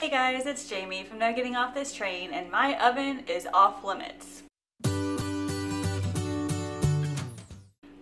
Hey guys, it's Jamie from No Getting Off This Train, and my oven is off limits.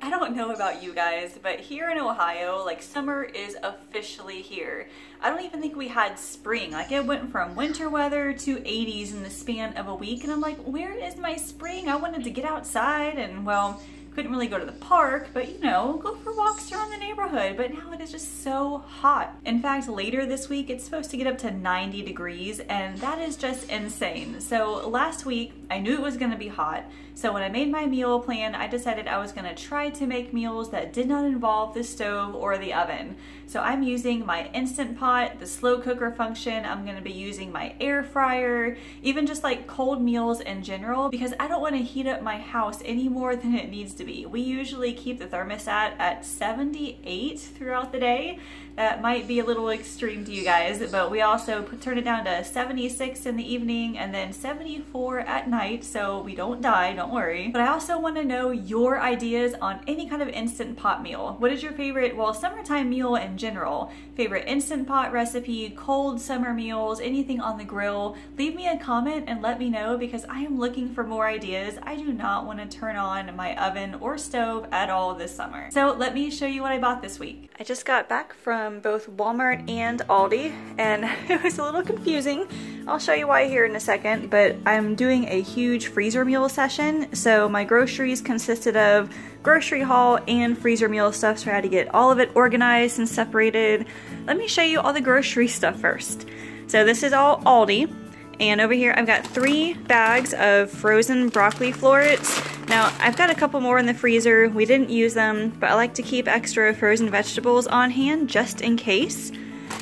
I don't know about you guys, but here in Ohio, like, summer is officially here. I don't even think we had spring. Like, it went from winter weather to 80s in the span of a week, and I'm like, where is my spring? I wanted to get outside and, well, couldn't really go to the park, but you know, go for walks around the neighborhood. But now it is just so hot. In fact, later this week, it's supposed to get up to 90 degrees, and that is just insane. So last week, I knew it was gonna be hot. So when I made my meal plan, I decided I was gonna try to make meals that did not involve the stove or the oven. So I'm using my Instant Pot, the slow cooker function. I'm gonna be using my air fryer, even just like cold meals in general, because I don't wanna heat up my house any more than it needs to be. We usually keep the thermostat at 78 throughout the day. That might be a little extreme to you guys, but we also turn it down to 76 in the evening and then 74 at night, so we don't die, don't worry. But I also want to know your ideas on any kind of Instant Pot meal. What is your favorite, well, summertime meal in general? Favorite Instant Pot recipe, cold summer meals, anything on the grill? Leave me a comment and let me know, because I am looking for more ideas. I do not want to turn on my oven or stove at all this summer. So let me show you what I bought this week. I just got back from both Wal Mart and Aldi, and it was a little confusing. I'll show you why here in a second, but I'm doing a huge freezer meal session. So my groceries consisted of grocery haul and freezer meal stuff, so I had to get all of it organized and separated. Let me show you all the grocery stuff first. So this is all Aldi. And over here, I've got 3 bags of frozen broccoli florets. Now, I've got a couple more in the freezer. We didn't use them, but I like to keep extra frozen vegetables on hand just in case.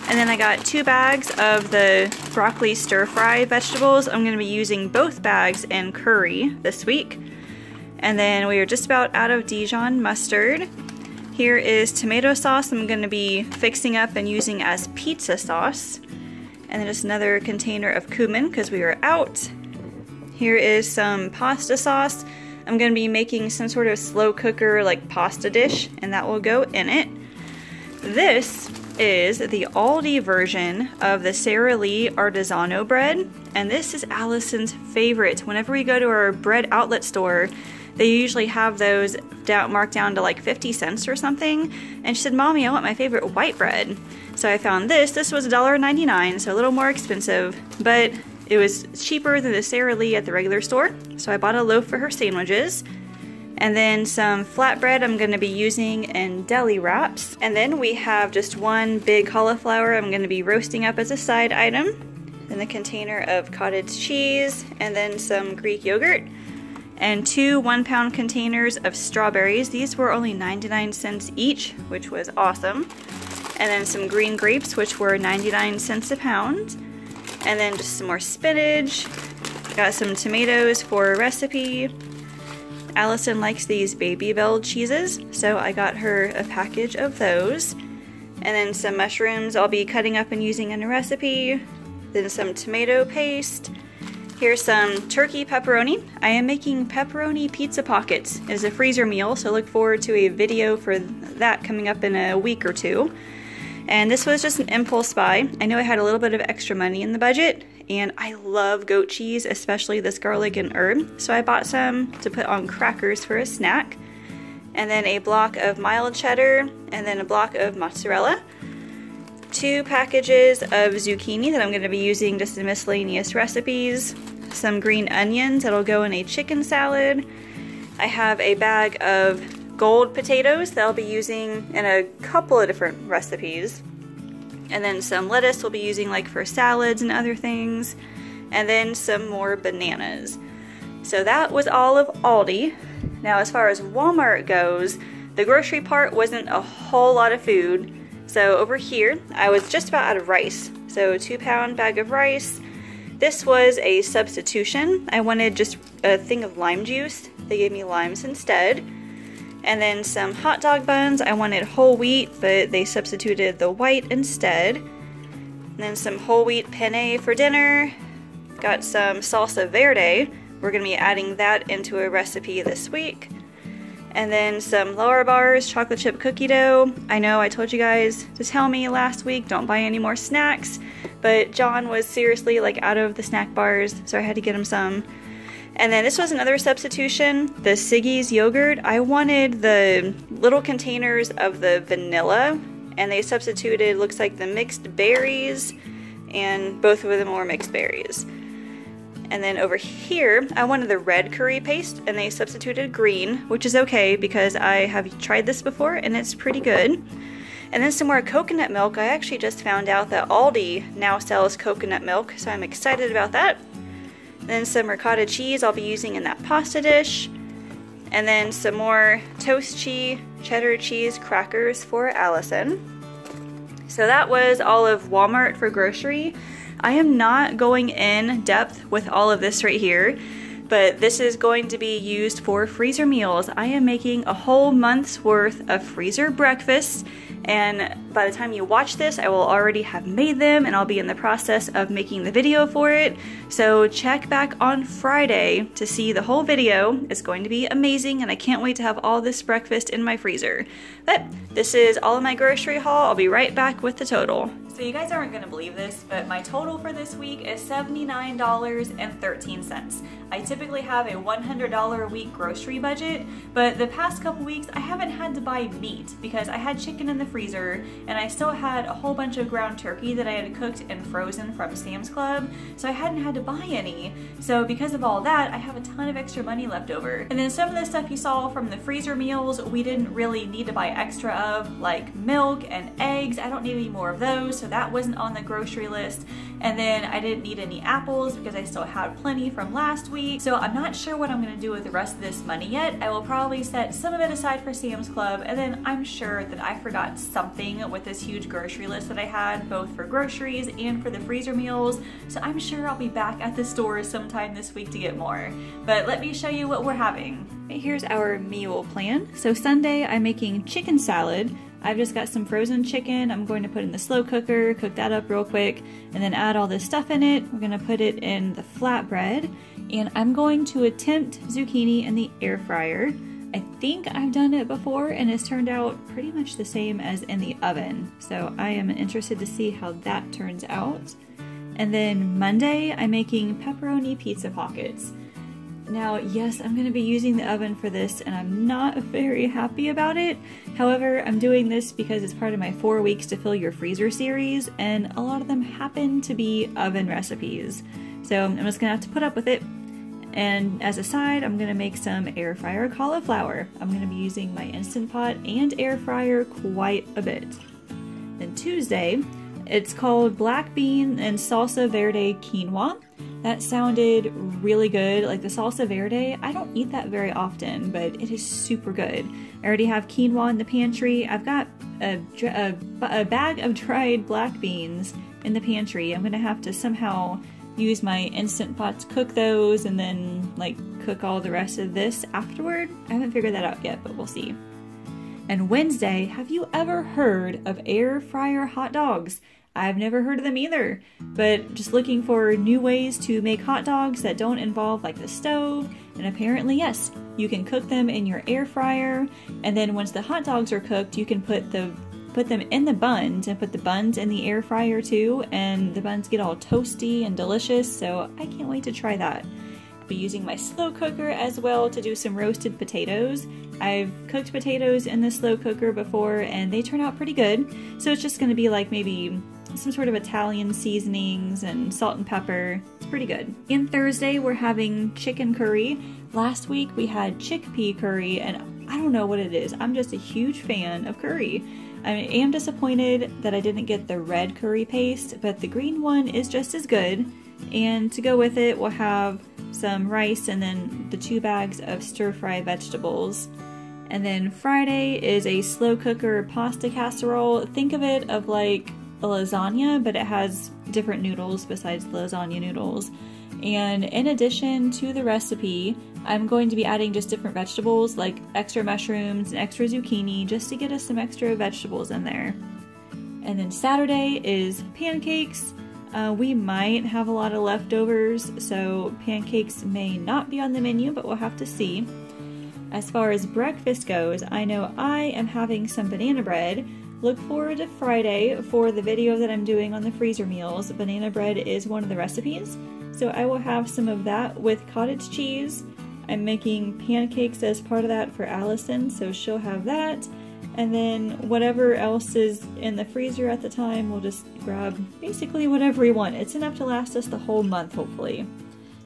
And then I got 2 bags of the broccoli stir-fry vegetables. I'm gonna be using both bags in curry this week. And then we are just about out of Dijon mustard. Here is tomato sauce I'm gonna be fixing up and using as pizza sauce. And then just another container of cumin because we were out. Here is some pasta sauce. I'm going to be making some sort of slow cooker like pasta dish, and that will go in it. This is the Aldi version of the Sara Lee Artisanal bread, and this is Allison's favorite. Whenever we go to our bread outlet store, they usually have those marked down to like 50 cents or something. And she said, "Mommy, I want my favorite white bread." So I found this. This was $1.99, so a little more expensive, but it was cheaper than the Sara Lee at the regular store. So I bought a loaf for her sandwiches. And then some flatbread I'm going to be using in deli wraps. And then we have just 1 big cauliflower I'm going to be roasting up as a side item. Then the container of cottage cheese, and then some Greek yogurt. And 2 1-pound containers of strawberries. These were only 99 cents each, which was awesome. And then some green grapes, which were 99 cents a pound. And then just some more spinach. Got some tomatoes for a recipe. Allison likes these Baby Bell cheeses, so I got her a package of those. And then some mushrooms I'll be cutting up and using in a recipe. Then some tomato paste. Here's some turkey pepperoni. I am making pepperoni pizza pockets. It is a freezer meal, so look forward to a video for that coming up in a week or 2. And this was just an impulse buy. I know I had a little bit of extra money in the budget, and I love goat cheese, especially this garlic and herb. So I bought some to put on crackers for a snack. And then a block of mild cheddar, and then a block of mozzarella. 2 packages of zucchini that I'm going to be using just in miscellaneous recipes. Some green onions that'll go in a chicken salad. I have a bag of gold potatoes that I'll be using in a couple of different recipes. And then some lettuce we'll be using like for salads and other things. And then some more bananas. So that was all of Aldi. Now as far as Walmart goes, the grocery part wasn't a whole lot of food. So over here, I was just about out of rice. So a 2-pound bag of rice. This was a substitution. I wanted just a thing of lime juice. They gave me limes instead. And then some hot dog buns. I wanted whole wheat, but they substituted the white instead. And then some whole wheat penne for dinner. Got some salsa verde. We're going to be adding that into a recipe this week. And then some Lower Bars chocolate chip cookie dough. I know I told you guys to tell me last week, don't buy any more snacks, but John was seriously like out of the snack bars, so I had to get him some. And then this was another substitution, the Siggy's yogurt. I wanted the little containers of the vanilla, and they substituted, looks like the mixed berries, and both of them were mixed berries. And then over here, I wanted the red curry paste, and they substituted green, which is okay because I have tried this before and it's pretty good. And then some more coconut milk. I actually just found out that Aldi now sells coconut milk, so I'm excited about that. Then some ricotta cheese I'll be using in that pasta dish. And then some more toast cheese, cheddar cheese crackers for Allison. So that was all of Wal Mart for grocery. I am not going in depth with all of this right here, but this is going to be used for freezer meals. I am making a whole month's worth of freezer breakfasts, and by the time you watch this, I will already have made them and I'll be in the process of making the video for it. So check back on Friday to see the whole video. It's going to be amazing and I can't wait to have all this breakfast in my freezer. But this is all of my grocery haul. I'll be right back with the total. So you guys aren't gonna believe this, but my total for this week is $79.13. I typically have a $100 a week grocery budget, but the past couple weeks I haven't had to buy meat because I had chicken in the freezer and I still had a whole bunch of ground turkey that I had cooked and frozen from Sam's Club, so I hadn't had to buy any. So because of all that, I have a ton of extra money left over. And then some of the stuff you saw from the freezer meals, we didn't really need to buy extra of, like milk and eggs. I don't need any more of those, so that wasn't on the grocery list. And then I didn't need any apples because I still had plenty from last week. So I'm not sure what I'm gonna do with the rest of this money yet. I will probably set some of it aside for Sam's Club, and then I'm sure that I forgot something with this huge grocery list that I had, both for groceries and for the freezer meals. So I'm sure I'll be back at the store sometime this week to get more. But let me show you what we're having. Here's our meal plan. So Sunday I'm making chicken salad. I've just got some frozen chicken I'm going to put in the slow cooker, cook that up real quick, and then add all this stuff in it. We're gonna put it in the flatbread, and I'm going to attempt zucchini in the air fryer. I think I've done it before and it's turned out pretty much the same as in the oven. So I am interested to see how that turns out. And then Monday, I'm making pepperoni pizza pockets. Now, yes, I'm going to be using the oven for this and I'm not very happy about it. However, I'm doing this because it's part of my 4 weeks to fill your freezer series, and a lot of them happen to be oven recipes. So I'm just going to have to put up with it. And as a side, I'm going to make some air fryer cauliflower. I'm going to be using my Instant Pot and air fryer quite a bit. Then Tuesday, it's called black bean and salsa verde quinoa. That sounded really good. Like the salsa verde, I don't eat that very often, but it is super good. I already have quinoa in the pantry. I've got a bag of dried black beans in the pantry. I'm gonna have to somehow use my Instant Pot to cook those and then like cook all the rest of this afterward. I haven't figured that out yet, but we'll see. And Wednesday, have you ever heard of air fryer hot dogs? I've never heard of them either, but just looking for new ways to make hot dogs that don't involve like the stove, and apparently yes, you can cook them in your air fryer, and then once the hot dogs are cooked, you can put them in the buns and put the buns in the air fryer too, and the buns get all toasty and delicious, so I can't wait to try that. I'll be using my slow cooker as well to do some roasted potatoes. I've cooked potatoes in the slow cooker before and they turn out pretty good, so it's just going to be like maybe some sort of Italian seasonings and salt and pepper. It's pretty good. And Thursday we're having chicken curry. Last week we had chickpea curry and I don't know what it is. I'm just a huge fan of curry. I am disappointed that I didn't get the red curry paste, but the green one is just as good. And to go with it, we'll have some rice and then the 2 bags of stir-fry vegetables. And then Friday is a slow cooker pasta casserole. Think of it of like a lasagna, but it has different noodles besides the lasagna noodles. And in addition to the recipe, I'm going to be adding just different vegetables like extra mushrooms and extra zucchini just to get us some extra vegetables in there. And then Saturday is pancakes. We might have a lot of leftovers, so pancakes may not be on the menu, but we'll have to see. As far as breakfast goes, I know I am having some banana bread. Look forward to Friday for the video that I'm doing on the freezer meals. Banana bread is one of the recipes, so I will have some of that with cottage cheese. I'm making pancakes as part of that for Allison, so she'll have that. And then whatever else is in the freezer at the time, we'll just grab basically whatever we want. It's enough to last us the whole month, hopefully.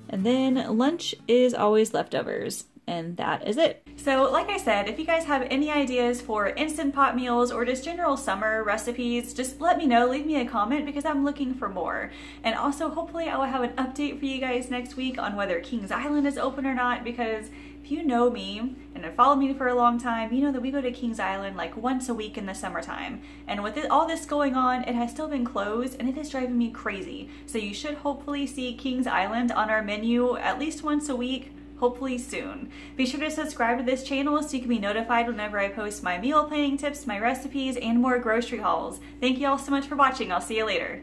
And then lunch is always leftovers. And that is it. So like I said, if you guys have any ideas for instant pot meals or just general summer recipes, just let me know, leave me a comment because I'm looking for more. And also hopefully I will have an update for you guys next week on whether Kings Island is open or not, because if you know me and have followed me for a long time, you know that we go to Kings Island like once a week in the summertime. And with all this going on, it has still been closed and it is driving me crazy. So you should hopefully see Kings Island on our menu at least once a week, hopefully soon. Be sure to subscribe to this channel so you can be notified whenever I post my meal planning tips, my recipes, and more grocery hauls. Thank you all so much for watching. I'll see you later.